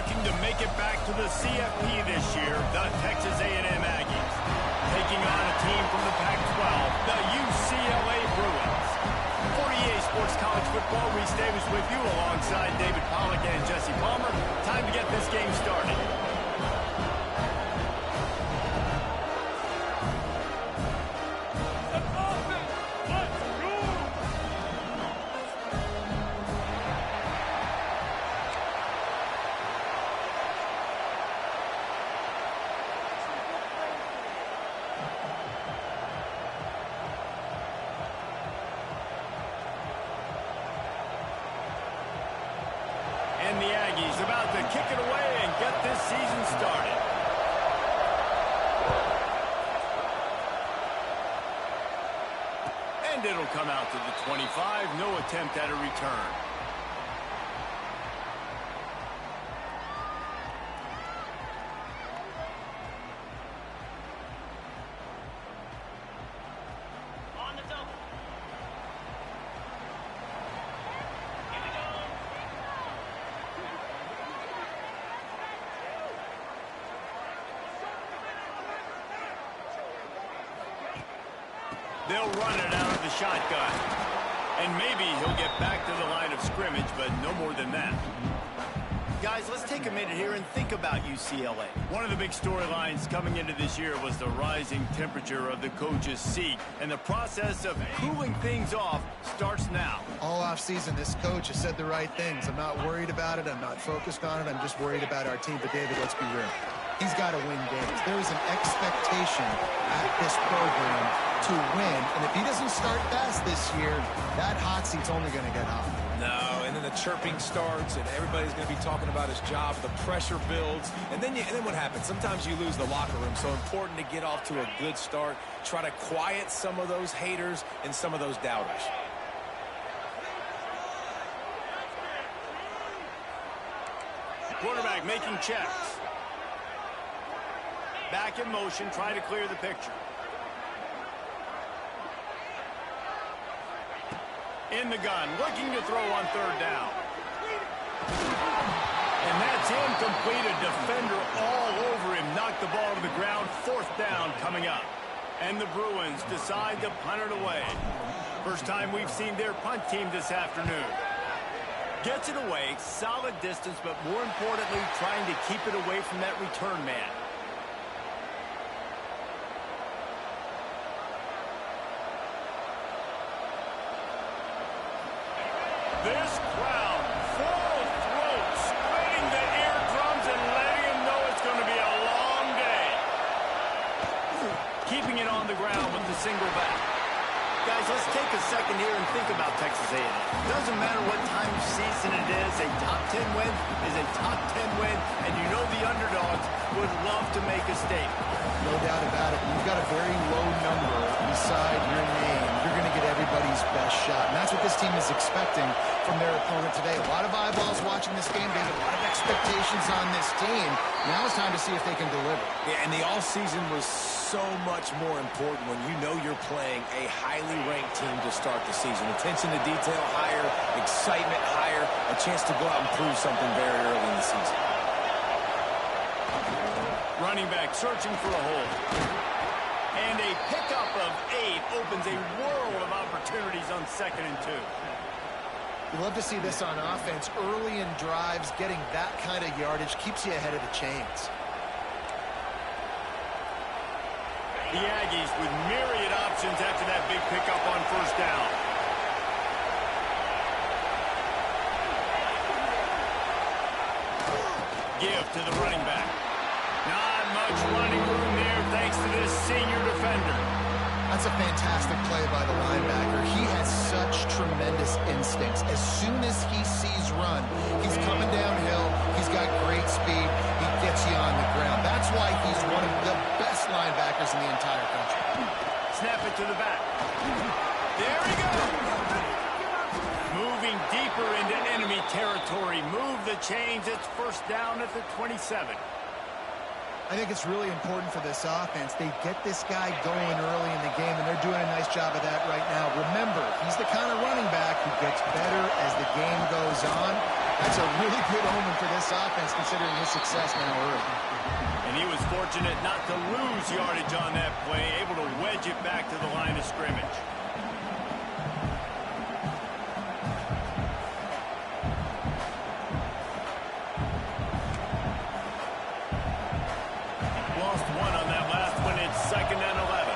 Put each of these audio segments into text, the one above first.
looking to make it back to the CFP this year, the Texas A&M Aggies. Taking on a team from the Pac-12, the UCLA Bruins. 48 Sports College Football, Reese Davis with you alongside David Pollack and Jesse Palmer. Time to get this game started. And the Aggies about to kick it away and get this season started. And it'll come out to the 25. No attempt at a return. They'll run it out of the shotgun. And maybe he'll get back to the line of scrimmage, but no more than that. Guys, let's take a minute here and think about UCLA. One of the big storylines coming into this year was the rising temperature of the coach's seat. And the process of cooling things off starts now. All offseason, this coach has said the right things. I'm not worried about it. I'm not focused on it. I'm just worried about our team. But, David, let's be real. He's got to win games. There is an expectation at this program to win. And if he doesn't start fast this year, that hot seat's only going to get hot. No, and then the chirping starts, and everybody's going to be talking about his job. The pressure builds, and then what happens? Sometimes you lose the locker room. So important to get off to a good start. Try to quiet some of those haters and some of those doubters. Quarterback making checks. Back in motion, trying to clear the picture. In the gun, looking to throw on third down. And that's incomplete. A defender all over him. Knocked the ball to the ground. Fourth down coming up. And the Bruins decide to punt it away. First time we've seen their punt team this afternoon. Gets it away, solid distance, but more importantly, trying to keep it away from that return man. This crowd, full throat, splitting the eardrums and letting them know it's going to be a long day. Keeping it on the ground with the single back. Guys, let's take a second here and think about Texas A&M. Doesn't matter what time of season it is, a top 10 win is a top 10 win, and you know the underdogs would love to make a statement. No doubt about it. You've got a very low number beside your name. You're going to get everybody's best shot, and that's what this team is expecting from their opponent today. A lot of eyeballs watching this game. There's a lot of expectations on this team. Now it's time to see if they can deliver. Yeah, and the offseason was so much more important when you know you're playing a highly ranked team to start the season. Attention to detail higher, excitement higher, a chance to go out and prove something very early in the season. Running back searching for a hole. And a pickup of 8 opens a world of opportunities on 2nd and 2. You love to see this on offense. Early in drives, getting that kind of yardage keeps you ahead of the chains. The Aggies with myriad options after that big pickup on first down. Give to the running back. Not much running room there thanks to this senior defender. That's a fantastic play by the linebacker. He has such tremendous instincts. As soon as he sees run, he's coming downhill. He's got great speed. He gets you on the ground. That's why he's one of the best linebackers in the entire country. Snap it to the back. There he goes. Moving deeper into enemy territory. Move the chains. It's first down at the 27. I think it's really important for this offense. They get this guy going early in the game, and they're doing a nice job of that right now. Remember, he's the kind of running back who gets better as the game goes on. That's a really good omen for this offense, considering his success now early. And he was fortunate not to lose yardage on that play, able to wedge it back to the line of scrimmage. Lost one on that last one. It's 2nd and 11.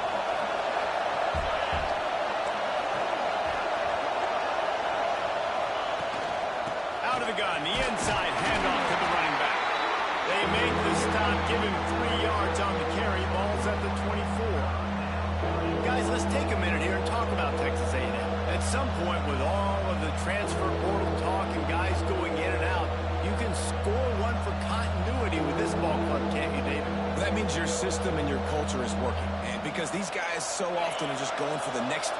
Out of the gun, the inside handoff to the running back. They make the stop, give him 3 yards on the carry. Ball's at the 24. Guys, let's take a minute here and talk about Texas A&M. At some point, with all of the transfer portal talk and guys going in and out, you can score one for continuity with this ball club, can't you, David? That means your system and your culture is working, man, because these guys so often are just going for the next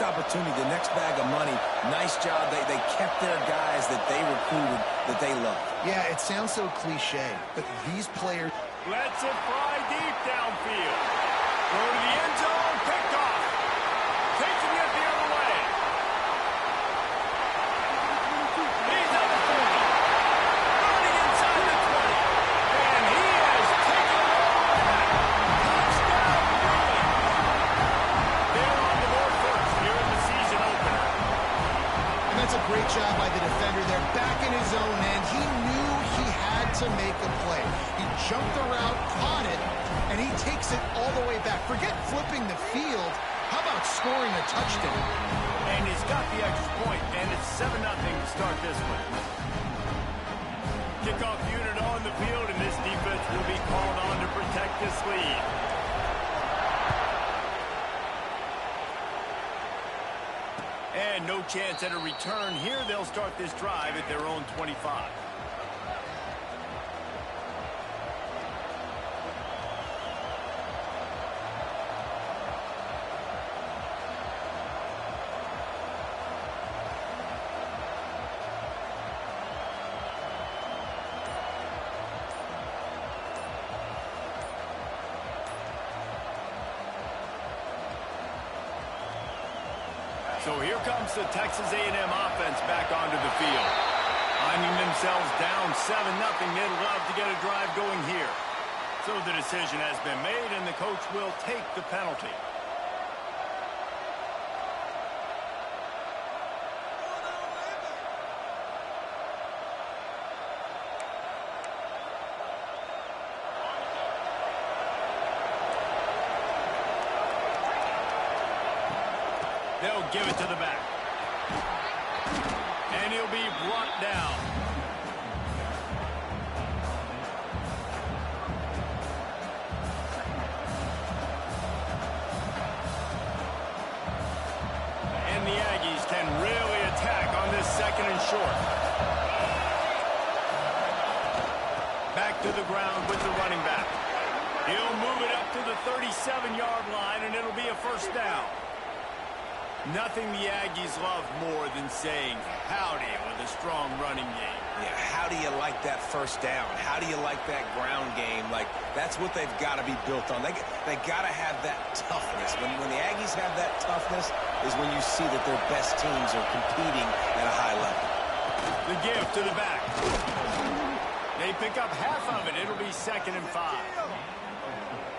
opportunity, the next bag of money. Nice job. They kept their guys that they recruited, that they love. Yeah, it sounds so cliche, but these players... Lets it fly deep downfield. Go to the end zone, picked off. Taking it the other way. He's at the 40. Running inside the 20. And he has taken it over. Touchdown, Green. They're on the board first here in the season opener. And that's a great job by the defender there, back in his own end. He knew he had to make a play. He jumped the route, caught it, and he takes it all the way back. Forget flipping the field. How about scoring a touchdown? And he's got the extra point, and it's 7-0 to start this one. Kickoff unit on the field, and this defense will be called on to protect this lead. And no chance at a return here. They'll start this drive at their own 25. So here comes the Texas A&M offense back onto the field. Finding themselves down 7-0, they'd love to get a drive going here. So the decision has been made, and the coach will take the penalty. They'll give it to the back. And he'll be brought down. And the Aggies can really attack on this 2nd and short. Back to the ground with the running back. He'll move it up to the 37-yard line, and it'll be a 1st down. Nothing the Aggies love more than saying howdy with a strong running game. Yeah, how do you like that 1st down? How do you like that ground game? Like, that's what they've got to be built on. They got to have that toughness. When the Aggies have that toughness is when you see that their best teams are competing at a high level. The give to the back. They pick up half of it. It'll be 2nd and 5.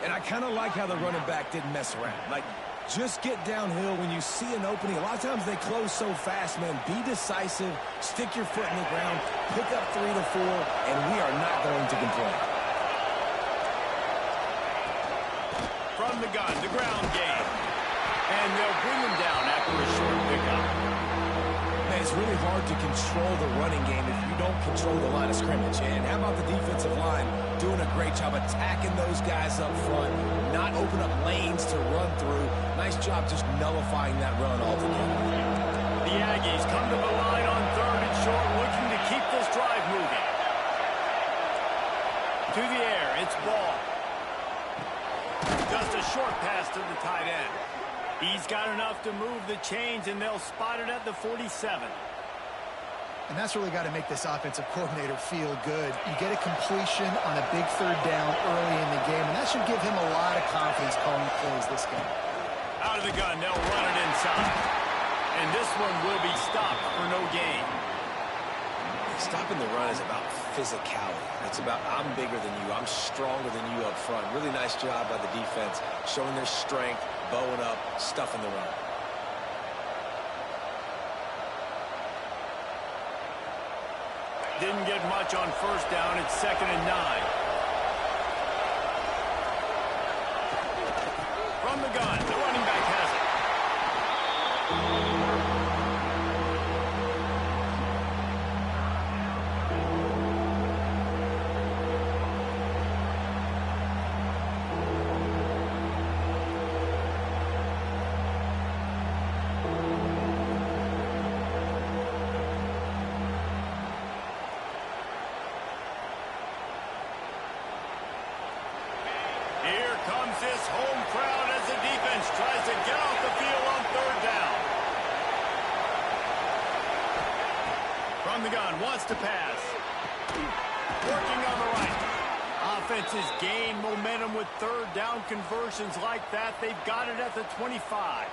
And I kind of like how the running back didn't mess around. Like, just get downhill when you see an opening. A lot of times they close so fast, man. Be decisive, stick your foot in the ground, pick up 3 to 4, and we are not going to complain. From the gun, the ground game. And they'll bring him down after a short pickup. Man, it's really hard to control the running game if you don't control the line of scrimmage. And how about the defensive line doing a great job attacking those guys up front, not open up lanes to run through. Nice job just nullifying that run altogether. The Aggies come to the line on 3rd and short, looking to keep this drive moving. To the air, it's Ball. Just a short pass to the tight end. He's got enough to move the chains, and they'll spot it at the 47. And that's really got to make this offensive coordinator feel good. You get a completion on a big 3rd down early in the game, and that should give him a lot of confidence calling plays this game. Out of the gun, they'll run it inside. And this one will be stopped for no gain. Stopping the run is about physicality. It's about I'm bigger than you. I'm stronger than you up front. Really nice job by the defense, showing their strength, bowing up, stuffing the run. Didn't get much on first down. It's 2nd and 9. From the gun, the running back has it. Here comes this home crowd as the defense tries to get off the field on 3rd down. From the gun, wants to pass. Working on the right. Offenses gain momentum with 3rd down conversions like that. They've got it at the 25.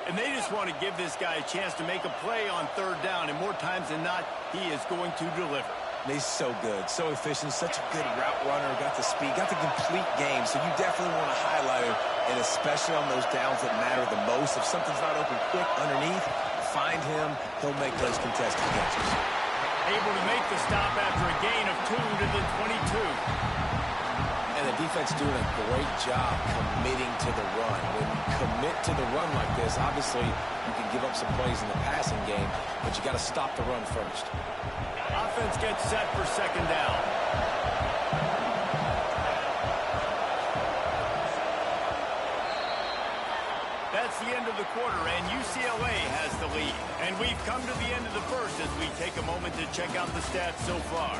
And they just want to give this guy a chance to make a play on 3rd down. And more times than not, he is going to deliver. He's so good, so efficient, such a good route runner, got the speed, got the complete game, so you definitely want to highlight him, and especially on those downs that matter the most. If something's not open quick underneath, find him, he'll make those contested catches. Able to make the stop after a gain of 2 to the 22. And the defense doing a great job committing to the run. When you commit to the run like this, obviously you can give up some plays in the passing game, but you got to stop the run first. Offense gets set for 2nd down. That's the end of the quarter, and UCLA has the lead. And we've come to the end of the first as we take a moment to check out the stats so far.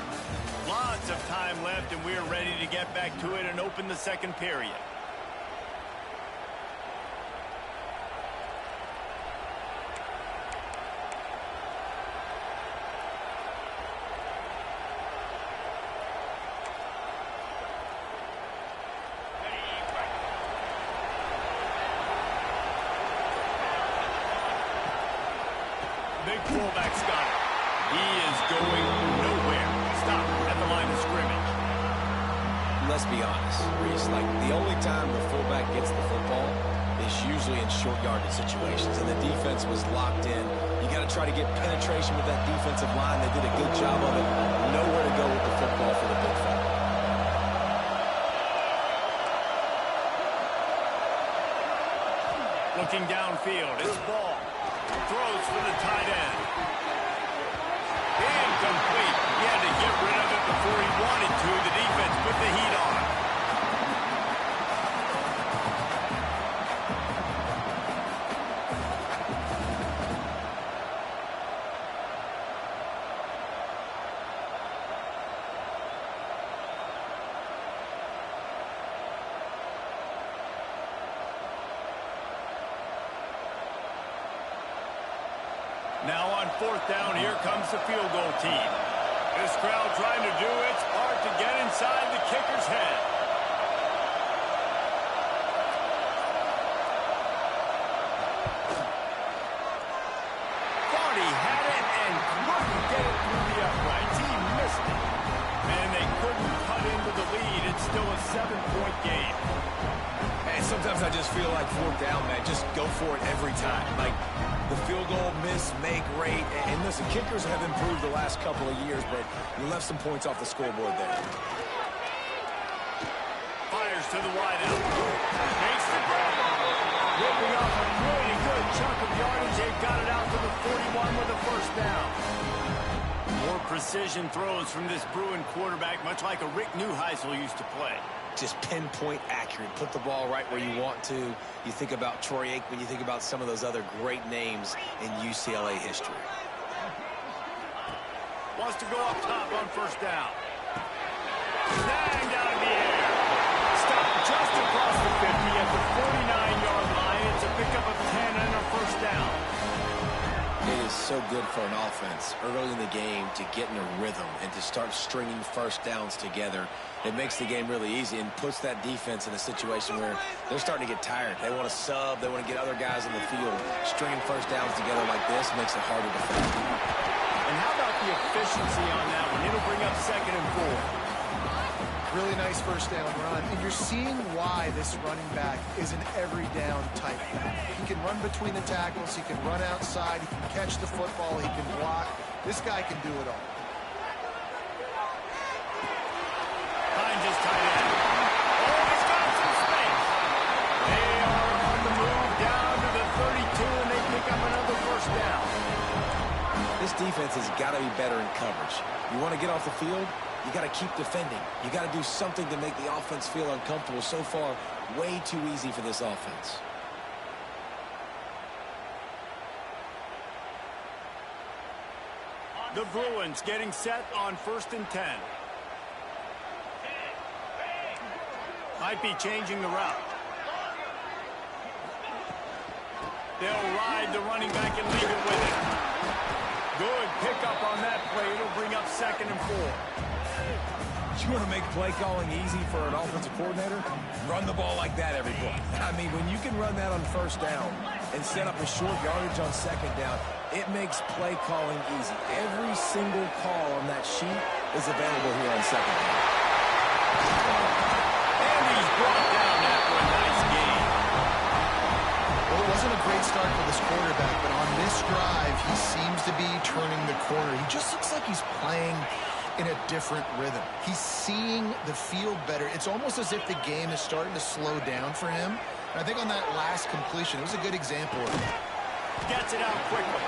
Lots of time left, and we're ready to get back to it and open the 2nd period. Big fullback's got it. He is going nowhere. Stop at the line of scrimmage. Let's be honest, Reese, like the only time the fullback gets the football is usually in short yardage situations, and the defense was locked in. You got to try to get penetration with that defensive line. They did a good job of it. Nowhere to go with the football for the big fella. Looking downfield, it's Ball. Throws for the tight end. Incomplete. He had to get rid of it before he wanted to. The defense put the heat on. Now on 4th down, here comes the field goal team. This crowd trying to do its part to get inside the kicker's head. Thought he had it and couldn't get it through the uprights. He missed it. And they couldn't cut into the lead. It's still a 7-point game. And sometimes I just feel like 4th down, man, just go for it every time. Like, the field goal, miss, make, rate. And listen, kickers have improved the last couple of years, but you left some points off the scoreboard there. Fires to the wideout. Makes the grab. Ripping off a really good chunk of yardage. They've got it out to the 41 with a 1st down. More precision throws from this Bruin quarterback, much like a Rick Neuheisel used to play. Just pinpoint accurate. Put the ball right where you want to. You think about Troy Aikman, you think about some of those other great names in UCLA history. Wants to go up top on 1st down. Snagged out of the air. Stopped just across the 50 at the 49-yard line. It's a pickup of 10 and a 1st down. It is so good for an offense early in the game to get in a rhythm and to start stringing 1st downs together. It makes the game really easy and puts that defense in a situation where they're starting to get tired. They want to sub. They want to get other guys in the field. Stringing 1st downs together like this makes it harder to defend. And how about the efficiency on that one. It'll bring up 2nd and 4. Really nice first down run. And you're seeing why this running back is an every down type back. He can run between the tackles. He can run outside. He can catch the football. He can block. This guy can do it all. Hines is tight end. Oh, he's got some space. They are on the move down to the 32, and they pick up another first down. This defense has got to be better in coverage. You want to get off the field, you got to keep defending. You got to do something to make the offense feel uncomfortable. So far, way too easy for this offense. The Bruins getting set on 1st and 10. Might be changing the route. They'll ride the running back and leave it with him. Good pickup on that play. It'll bring up 2nd and 4. You want to make play calling easy for an offensive coordinator? Run the ball like that every play. I mean, when you can run that on 1st down and set up a short yardage on 2nd down, it makes play calling easy. Every single call on that sheet is available here on 2nd down. And he's brought down after a nice game. Well, it wasn't a great start for this quarterback, but on this drive, he seems to be turning the corner. He just looks like he's playing in a different rhythm. He's seeing the field better. It's almost as if the game is starting to slow down for him. And I think on that last completion, it was a good example of it. Gets it out quickly.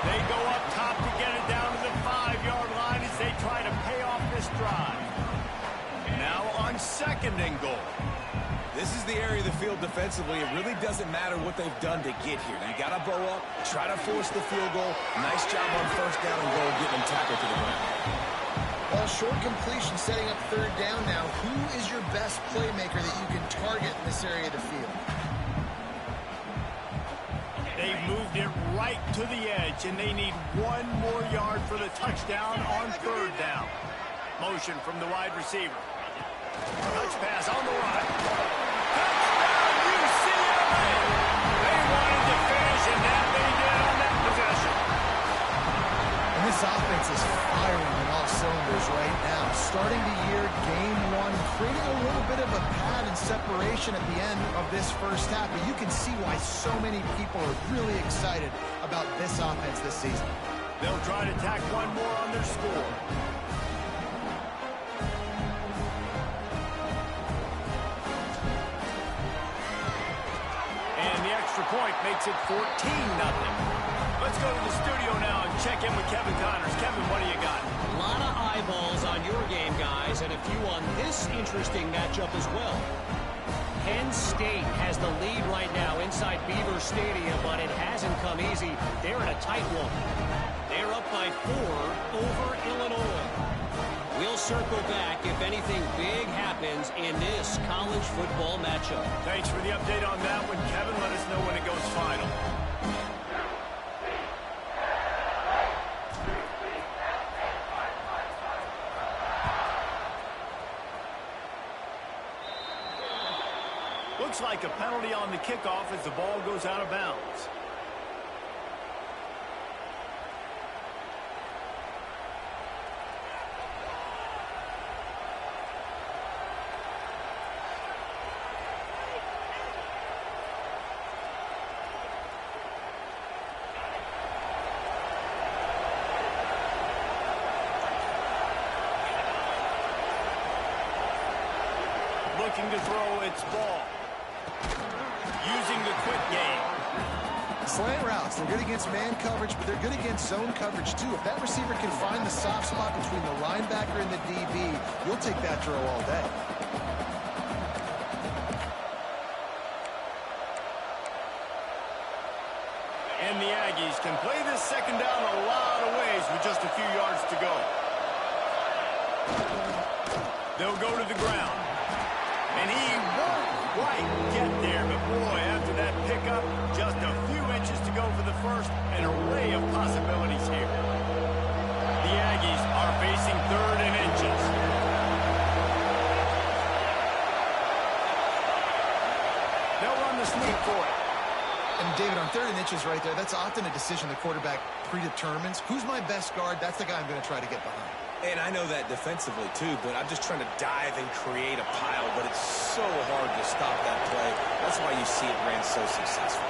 They go up top to get it down to the 5-yard line as they try to pay off this drive. Now on 2nd and goal. This is the area of the field defensively. It really doesn't matter what they've done to get here. You got to bow up, try to force the field goal. Nice job on 1st down and goal, getting them tackled to the ground. Well, short completion setting up 3rd down now. Who is your best playmaker that you can target in this area of the field? They've moved it right to the edge, and they need 1 more yard for the touchdown on 3rd down. Motion from the wide receiver. Touch pass on the run. Touchdown, UCLA! They wanted to finish, and that they did on that possession. And this offense is firing on all cylinders right now. Starting the year, game 1, creating a little bit of a pad and separation at the end of this first half. But you can see why so many people are really excited about this offense this season. They'll try to tack 1 more on their score. Point makes it 14-0. Let's go to the studio now and check in with Kevin Connors. Kevin, what do you got? A lot of eyeballs on your game, guys, and a few on this interesting matchup as well. Penn State has the lead right now inside Beaver Stadium, but it hasn't come easy. They're in a tight one. They're up by 4 over Illinois. We'll circle back if anything big happens in this college football matchup. Thanks for the update on that one, Kevin. Let us know when it goes final. Looks like a penalty on the kickoff as the ball goes out of bounds. Looking to throw its ball. Using the quick game. Slant routes, they're good against man coverage, but they're good against zone coverage too. If that receiver can find the soft spot between the linebacker and the DB, you'll take that throw all day. And the Aggies can play this 2nd down a lot of ways with just a few yards to go. They'll go to the ground. And he won't quite get there, but boy, after that pickup, just a few inches to go for the first, an array of possibilities here. The Aggies are facing 3rd and inches. They'll run the sweep for it. And, David, on 3rd and inches right there, that's often a decision the quarterback predetermines. Who's my best guard? That's the guy I'm going to try to get behind. And I know that defensively, too, but I'm just trying to dive and create a pile, but it's so hard to stop that play. That's why you see it ran so successful.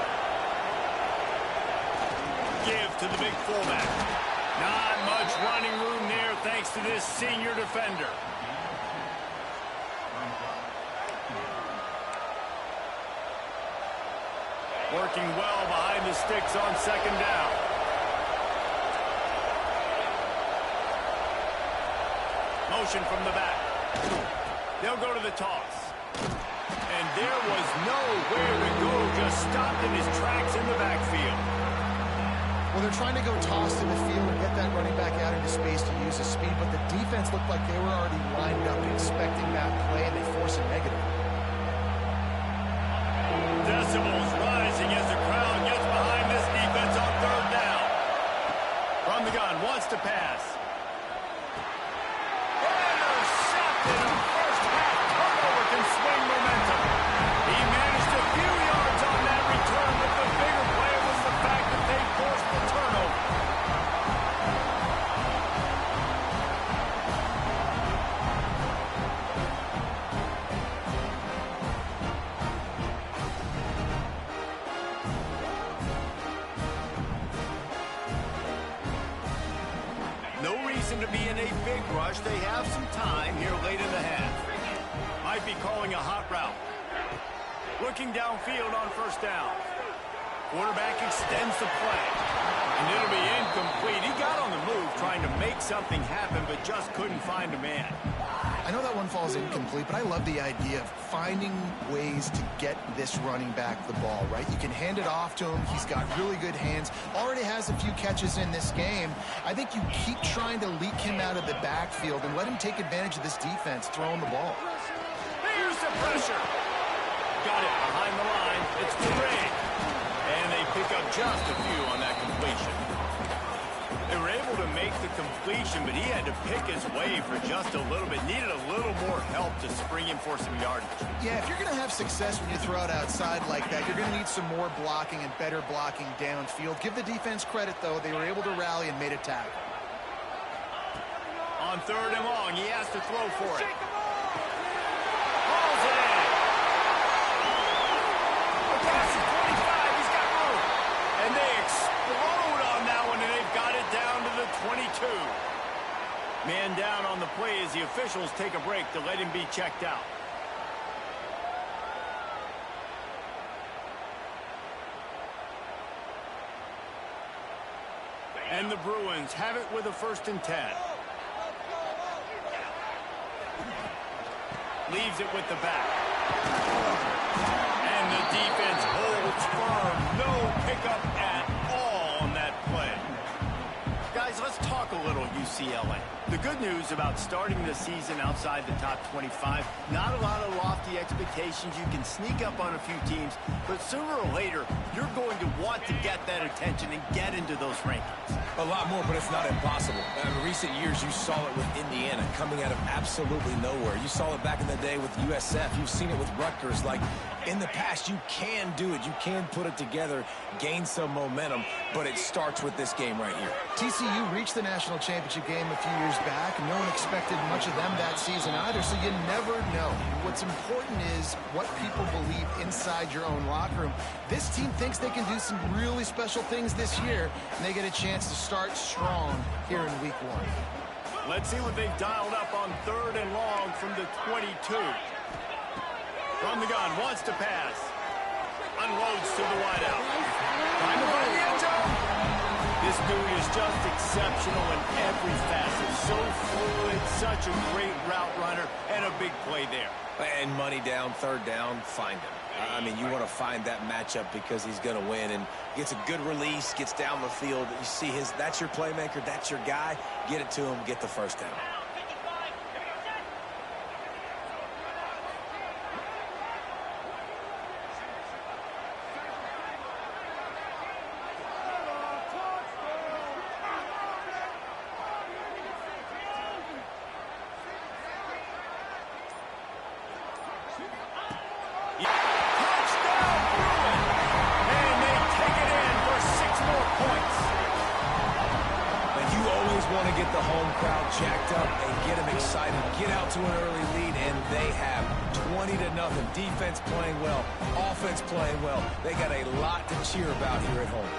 Give to the big fullback. Not much running room there thanks to this senior defender. Working well behind the sticks on 2nd down. Motion from the back. They'll go to the toss. And there was nowhere to go, just stopped in his tracks in the backfield. Well, they're trying to go toss to the field and get that running back out into space to use his speed, but the defense looked like they were already lined up expecting that play, and they force a negative. Decibels rising as the crowd gets behind this defense on 3rd down. From the gun, wants to pass. Intercepted. A first-half turnover can swing momentum. He managed a few yards on that return, but the bigger play was the fact that they forced the turnover. No reason to be in a big rush. They have some time here late in the half. Might be calling a hot route. Looking downfield on 1st down. Quarterback extends the play. And it'll be incomplete. He got on the move trying to make something happen, but just couldn't find a man. I know that one falls incomplete, but I love the idea of finding ways to get this running back the ball, right? You can hand it off to him. He's got really good hands. Already has a few catches in this game. I think you keep trying to leak him out of the backfield and let him take advantage of this defense throwing the ball. Here's the pressure. Got it behind the line. It's Duray. And they pick up just a few on that completion. They were able to make the completion, but he had to pick his way for just a little bit. Needed a little more help to spring him for some yardage. Yeah, if you're going to have success when you throw it outside like that, you're going to need some more blocking and better blocking downfield. Give the defense credit, though. They were able to rally and made a tackle. On 3rd and long, he has to throw for it. Hauls it in. Across the 25, he's got room. And they explode on that one, and they've got it down to the 22. Man down on the play as the officials take a break to let him be checked out. And the Bruins have it with a 1st and 10. Leaves it with the back. And the defense holds firm. No pickup at all on that play. Guys, let's talk a little UCLA. The good news about starting the season outside the top 25, not a lot of lofty expectations. You can sneak up on a few teams, but sooner or later, you're going to want to get that attention and get into those rankings. A lot more, but it's not impossible. In recent years, you saw it with Indiana coming out of absolutely nowhere. You saw it back in the day with USF. You've seen it with Rutgers. Like, in the past, you can do it. You can put it together, gain some momentum, but it starts with this game right here. TCU reached the national championship game a few years back, and no one expected much of them that season either, so you never know. What's important is what people believe inside your own locker room. This team thinks they can do some really special things this year, and they get a chance to start strong here in week 1. Let's see what they've dialed up on 3rd and long from the 22. From the gun, wants to pass. Unloads to the wideout. Trying to find the end zone. This dude is just exceptional in every facet. So fluid, such a great route runner, and a big play there. And money down, 3rd down, find him. I mean, you want to find that matchup because he's going to win, and gets a good release, gets down the field. You see that's your playmaker, that's your guy. Get it to him, get the 1st down. Touchdown, Bruins! And they jacked up and get them excited. Get out to an early lead, and they have 20-0. Defense playing well, offense playing well. They got a lot to cheer about here at home.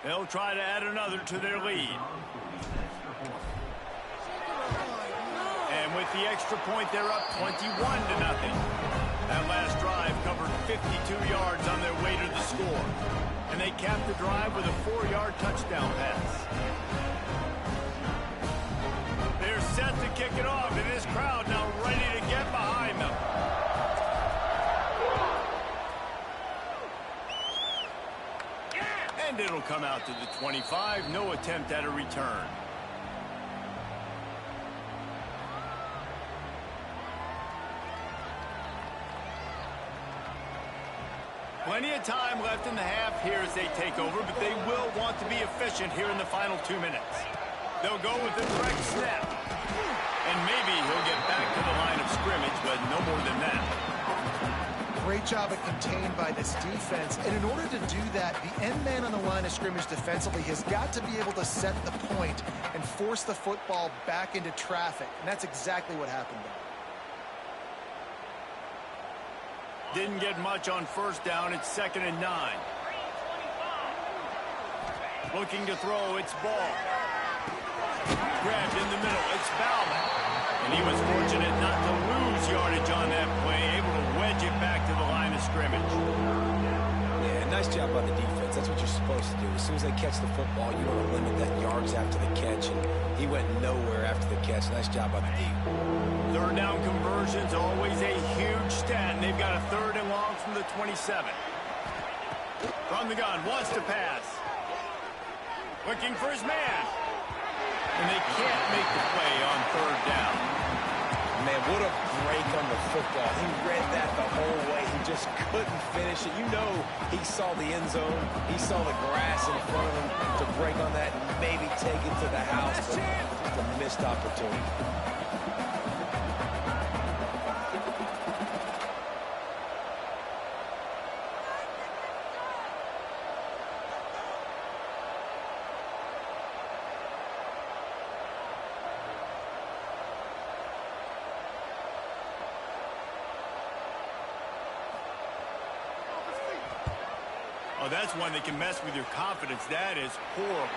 They'll try to add another to their lead. And with the extra point, they're up 21-0. That last drive covered 52 yards on their way to the score. And they capped the drive with a 4-yard touchdown pass. They're set to kick it off, and this crowd now ready to get behind them. And it'll come out to the 25. No attempt at a return. Plenty of time left in the half here as they take over, but they will want to be efficient here in the final 2 minutes. They'll go with the correct snap. And maybe he'll get back to the line of scrimmage, but no more than that. Great job at contained by this defense. And in order to do that, the end man on the line of scrimmage defensively has got to be able to set the point and force the football back into traffic. And that's exactly what happened there. Didn't get much on first down. It's 2nd and 9. Looking to throw. It's Ball. Grabbed in the middle. It's Bauman. And he was fortunate not to lose yardage on that play. Able to wedge it back to the line of scrimmage. Yeah, nice job by the defense. That's what you're supposed to do. As soon as they catch the football, you want to limit that yards after the catch. And he went nowhere after the catch. Nice job by the D. Third down conversions, always a huge stat. And they've got a 3rd and long from the 27. From the gun, wants to pass. Looking for his man. And they can't make the play on 3rd down. Man, what a break on the football. He read that the whole way. He just couldn't finish it. You know he saw the end zone. He saw the grass in front of him to break on that and maybe take it to the house. But it's a missed opportunity. Oh, that's one that can mess with your confidence. That is horrible.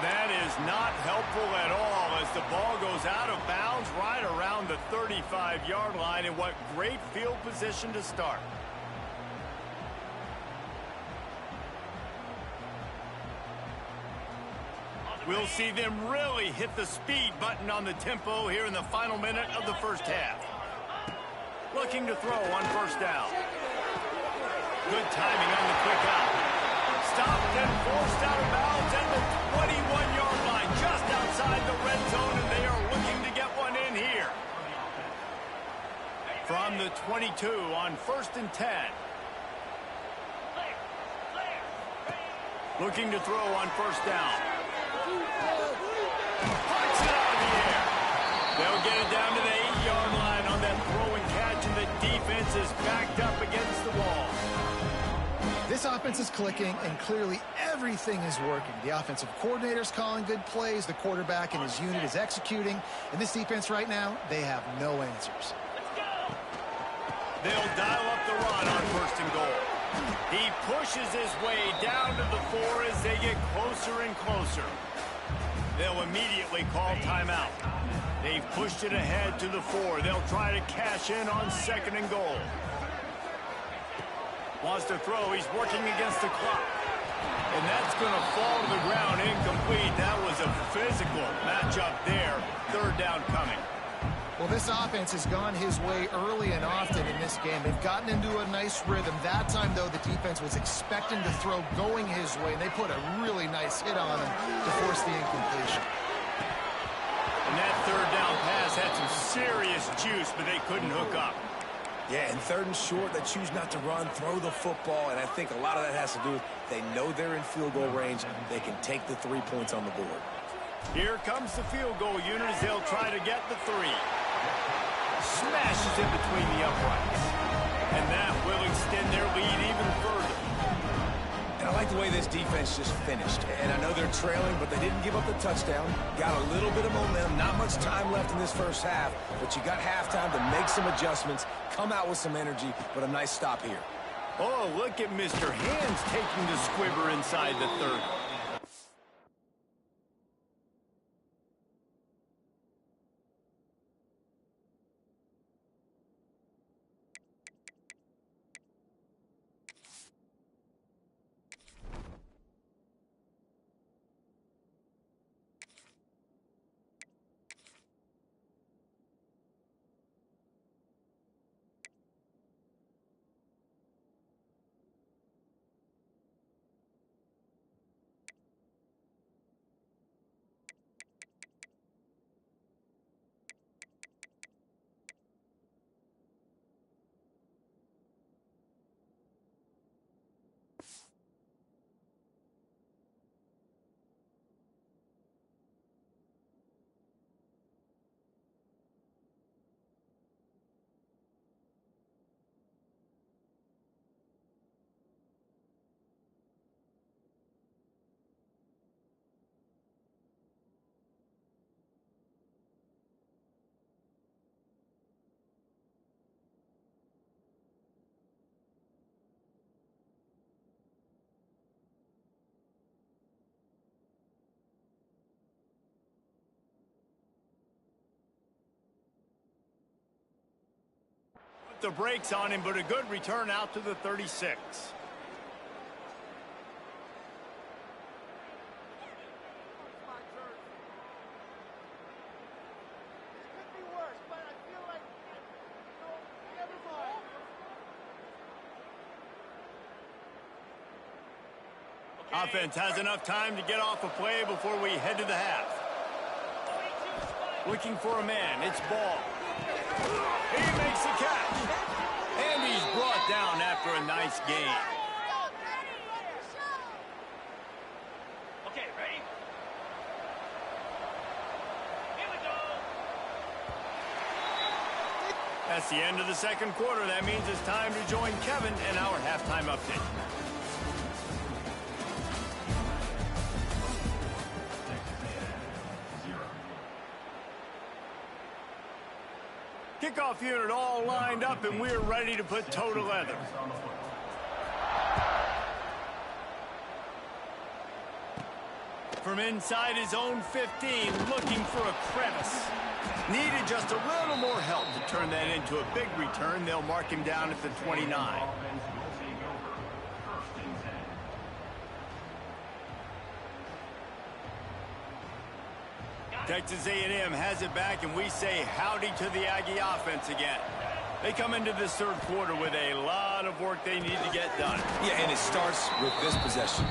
That is not helpful at all as the ball goes out of bounds right around the 35-yard line. And what great field position to start. We'll see them really hit the speed button on the tempo here in the final minute of the first half. Looking to throw on first down. Good timing on the quick out. Stopped and forced out of bounds at the 21-yard line, just outside the red zone, and they are looking to get one in here. From the 22 on 1st and 10. Looking to throw on first down. Punts it out of the air. They'll get it down to the 8-yard line on that throw and catch, and the defense is backed up against the wall. This offense is clicking, and clearly everything is working. The offensive coordinator's calling good plays. The quarterback and his unit is executing. And this defense right now, they have no answers. They'll dial up the run on 1st and goal. He pushes his way down to the 4 as they get closer and closer. They'll immediately call timeout. They've pushed it ahead to the 4. They'll try to cash in on 2nd and goal. Wants to throw. He's working against the clock. And that's going to fall to the ground incomplete. That was a physical matchup there. 3rd down coming. Well, this offense has gone his way early and often in this game. They've gotten into a nice rhythm. That time, though, the defense was expecting the throw going his way, and they put a really nice hit on him to force the incompletion. And that 3rd down pass had some serious juice, but they couldn't hook up. Yeah, and third and short, they choose not to run, throw the football, and I think a lot of that has to do with they know they're in field goal range. They can take the 3 points on the board. Here comes the field goal unit as they'll try to get the 3. Smashes in between the uprights. And that will extend their lead even further. And I like the way this defense just finished. And I know they're trailing, but they didn't give up the touchdown. Got a little bit of momentum. Not much time left in this first half, but you got halftime to make some adjustments, come out with some energy, but a nice stop here. Oh, look at Mr. Hands taking the squibber inside the 30. The brakes on him, but a good return out to the 36. Offense has enough time to get off a play before we head to the half. Looking for a man, it's Ball. He makes the catch. And he's brought down after a nice gain. Okay, ready? Here we go. That's the end of the second quarter. That means it's time to join Kevin in our halftime update. Kickoff unit all lined up, and we're ready to put toe to leather. From inside his own 15, looking for a crevice. Needed just a little more help to turn that into a big return. They'll mark him down at the 29. Texas A&M has it back, and we say howdy to the Aggie offense again. They come into this third quarter with a lot of work they need to get done. Yeah, and it starts with this possession.